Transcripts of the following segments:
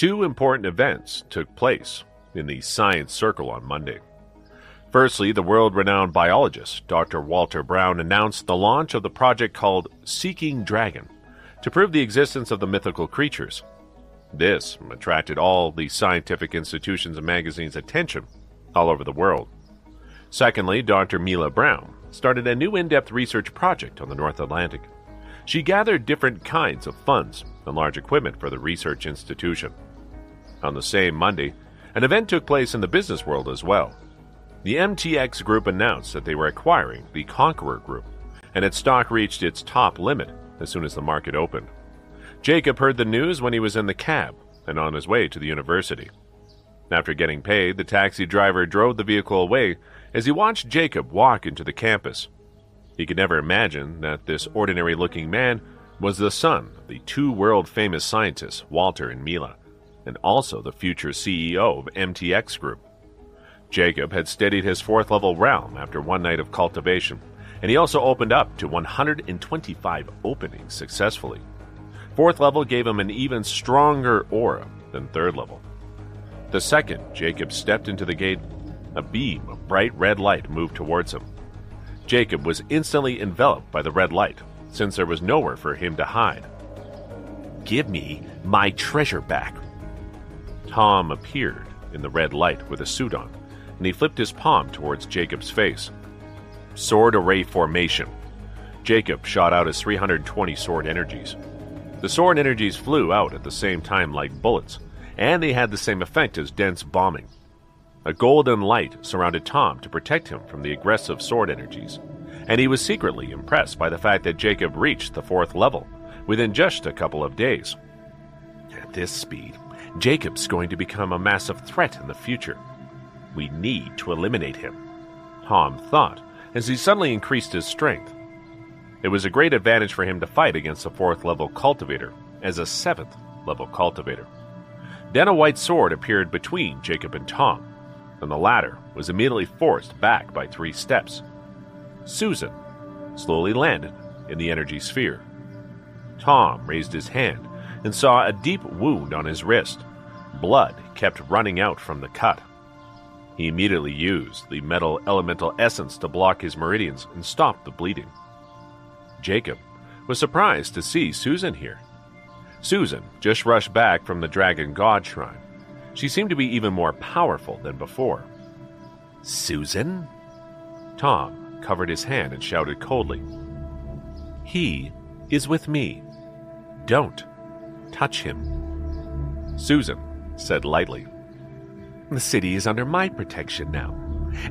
Two important events took place in the science circle on Monday. Firstly, the world-renowned biologist Dr. Walter Brown announced the launch of the project called Seeking Dragon to prove the existence of the mythical creatures. This attracted all the scientific institutions and magazines' attention all over the world. Secondly, Dr. Mila Brown started a new in-depth research project on the North Atlantic. She gathered different kinds of funds and large equipment for the research institution. On the same Monday, an event took place in the business world as well. The MTX Group announced that they were acquiring the Conqueror Group, and its stock reached its top limit as soon as the market opened. Jacob heard the news when he was in the cab and on his way to the university. After getting paid, the taxi driver drove the vehicle away as he watched Jacob walk into the campus. He could never imagine that this ordinary-looking man was the son of the two world-famous scientists, Walter and Mila, and also the future CEO of MTX Group. Jacob had steadied his fourth-level realm after one night of cultivation, and he also opened up to 125 openings successfully. Fourth level gave him an even stronger aura than third level. The second Jacob stepped into the gate, a beam of bright red light moved towards him. Jacob was instantly enveloped by the red light, since there was nowhere for him to hide. "Give me my treasure back." Tom appeared in the red light with a suit on, and he flipped his palm towards Jacob's face. Sword array formation. Jacob shot out his 320 sword energies. The sword energies flew out at the same time like bullets, and they had the same effect as dense bombing. A golden light surrounded Tom to protect him from the aggressive sword energies, and he was secretly impressed by the fact that Jacob reached the fourth level within just a couple of days. At this speed, Jacob's going to become a massive threat in the future. We need to eliminate him, Tom thought as he suddenly increased his strength. It was a great advantage for him to fight against the fourth-level cultivator as a seventh-level cultivator. Then a white sword appeared between Jacob and Tom, and the latter was immediately forced back by 3 steps. Susan slowly landed in the energy sphere. Tom raised his hand and saw a deep wound on his wrist. Blood kept running out from the cut. He immediately used the metal elemental essence to block his meridians and stop the bleeding. Jacob was surprised to see Susan here. Susan just rushed back from the Dragon God Shrine. She seemed to be even more powerful than before. "Susan?" Tom covered his hand and shouted coldly. "He is with me. Don't touch him." Susan said lightly, "The city is under my protection now,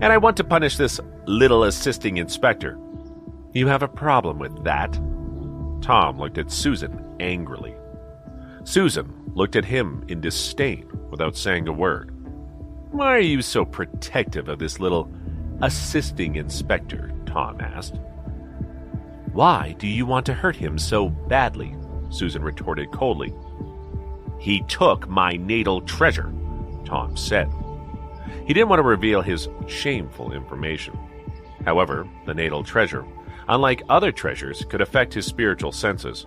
and I want to punish this little assisting inspector. You have a problem with that?" Tom looked at Susan angrily. Susan looked at him in disdain without saying a word. "Why are you so protective of this little assisting inspector?" Tom asked. "Why do you want to hurt him so badly?" Susan retorted coldly. "He took my natal treasure," Tom said. He didn't want to reveal his shameful information. However, the natal treasure, unlike other treasures, could affect his spiritual senses.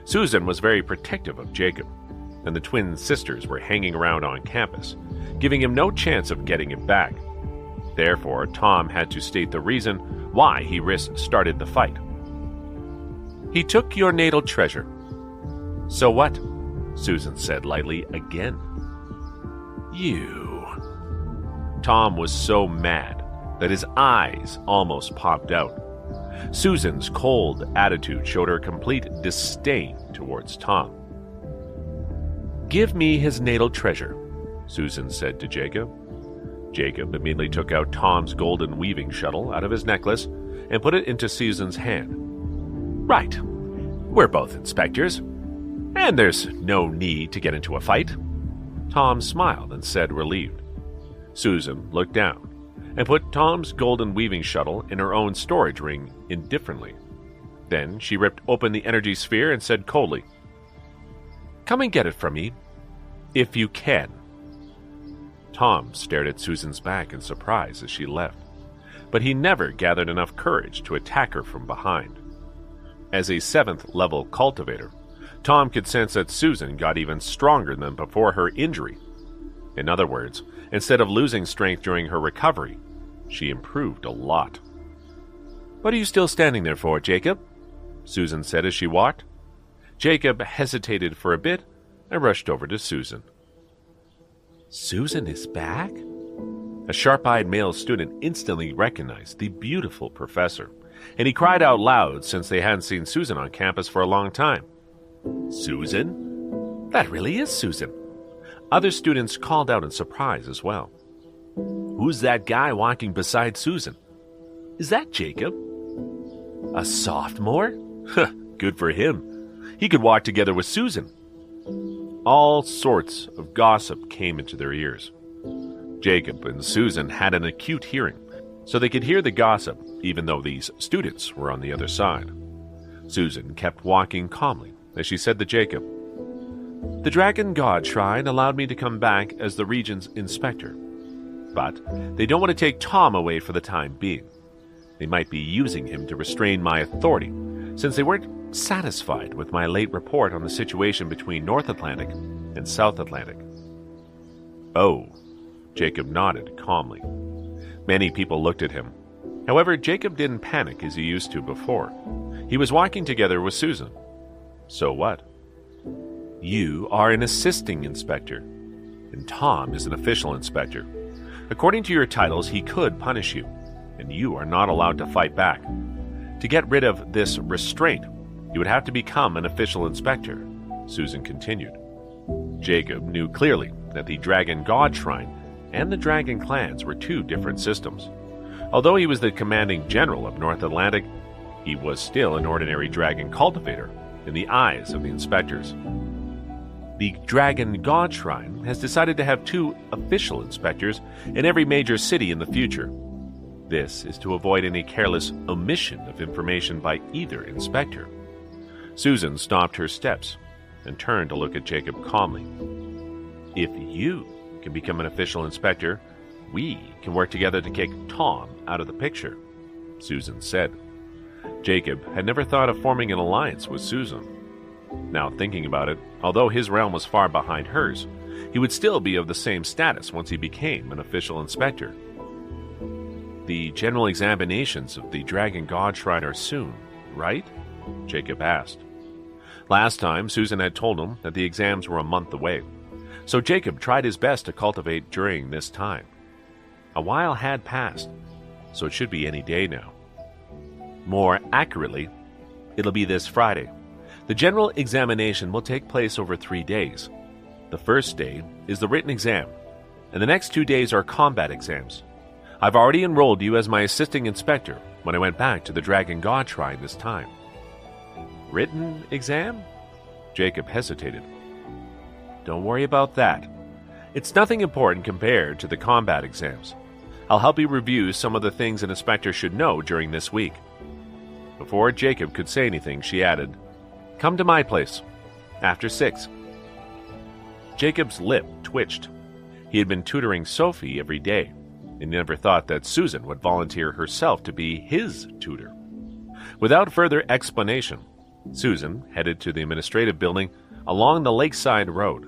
Susan was very protective of Jacob, and the twin sisters were hanging around on campus, giving him no chance of getting it back. Therefore, Tom had to state the reason why he started the fight. "He took your natal treasure." "So what?" Susan said lightly again. "You." Tom was so mad that his eyes almost popped out. Susan's cold attitude showed her complete disdain towards Tom. "Give me his natal treasure," Susan said to Jacob. Jacob immediately took out Tom's golden weaving shuttle out of his necklace and put it into Susan's hand. "Right. We're both inspectors, and there's no need to get into a fight." Tom smiled and said, relieved. Susan looked down and put Tom's golden weaving shuttle in her own storage ring indifferently. Then she ripped open the energy sphere and said coldly, "Come and get it from me, if you can." Tom stared at Susan's back in surprise as she left, but he never gathered enough courage to attack her from behind. As a 7th-level cultivator, Tom could sense that Susan got even stronger than before her injury. In other words, instead of losing strength during her recovery, she improved a lot. "What are you still standing there for, Jacob?" Susan said as she walked. Jacob hesitated for a bit and rushed over to Susan. "Susan is back?" A sharp-eyed male student instantly recognized the beautiful professor, and he cried out loud since they hadn't seen Susan on campus for a long time. "Susan? That really is Susan." Other students called out in surprise as well. "Who's that guy walking beside Susan? Is that Jacob? A sophomore? Good for him. He could walk together with Susan." All sorts of gossip came into their ears. Jacob and Susan had an acute hearing, so they could hear the gossip even though these students were on the other side. Susan kept walking calmly as she said to Jacob, "The Dragon God Shrine allowed me to come back as the region's inspector, but they don't want to take Tom away for the time being. They might be using him to restrain my authority, since they weren't satisfied with my late report on the situation between North Atlantic and South Atlantic." "Oh," Jacob nodded calmly. Many people looked at him. However, Jacob didn't panic as he used to before. He was walking together with Susan. "So what? You are an assisting inspector, and Tom is an official inspector. According to your titles, he could punish you, and you are not allowed to fight back. To get rid of this restraint, you would have to become an official inspector," Susan continued. Jacob knew clearly that the Dragon God Shrine and the Dragon Clans were two different systems. Although he was the commanding general of North Atlantic, he was still an ordinary dragon cultivator in the eyes of the inspectors. The Dragon God Shrine has decided to have 2 official inspectors in every major city in the future. This is to avoid any careless omission of information by either inspector. Susan stopped her steps and turned to look at Jacob calmly. "If you can become an official inspector, we can work together to kick Tom out of the picture," Susan said. Jacob had never thought of forming an alliance with Susan. Now thinking about it, although his realm was far behind hers, he would still be of the same status once he became an official inspector. "The general examinations of the Dragon God Shrine are soon, right?" Jacob asked. Last time, Susan had told him that the exams were a month away, so Jacob tried his best to cultivate during this time. A while had passed, so it should be any day now. More accurately, it'll be this Friday. The general examination will take place over 3 days. The first day is the written exam, and the next 2 days are combat exams. I've already enrolled you as my assisting inspector when I went back to the Dragon God Shrine this time." "Written exam?" Jacob hesitated. "Don't worry about that. It's nothing important compared to the combat exams. I'll help you review some of the things an inspector should know during this week." Before Jacob could say anything, she added, "Come to my place, after 6. Jacob's lip twitched. He had been tutoring Sophie every day, and never thought that Susan would volunteer herself to be his tutor. Without further explanation, Susan headed to the administrative building along the lakeside road.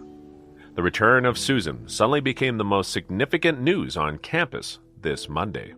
The return of Susan suddenly became the most significant news on campus this Monday.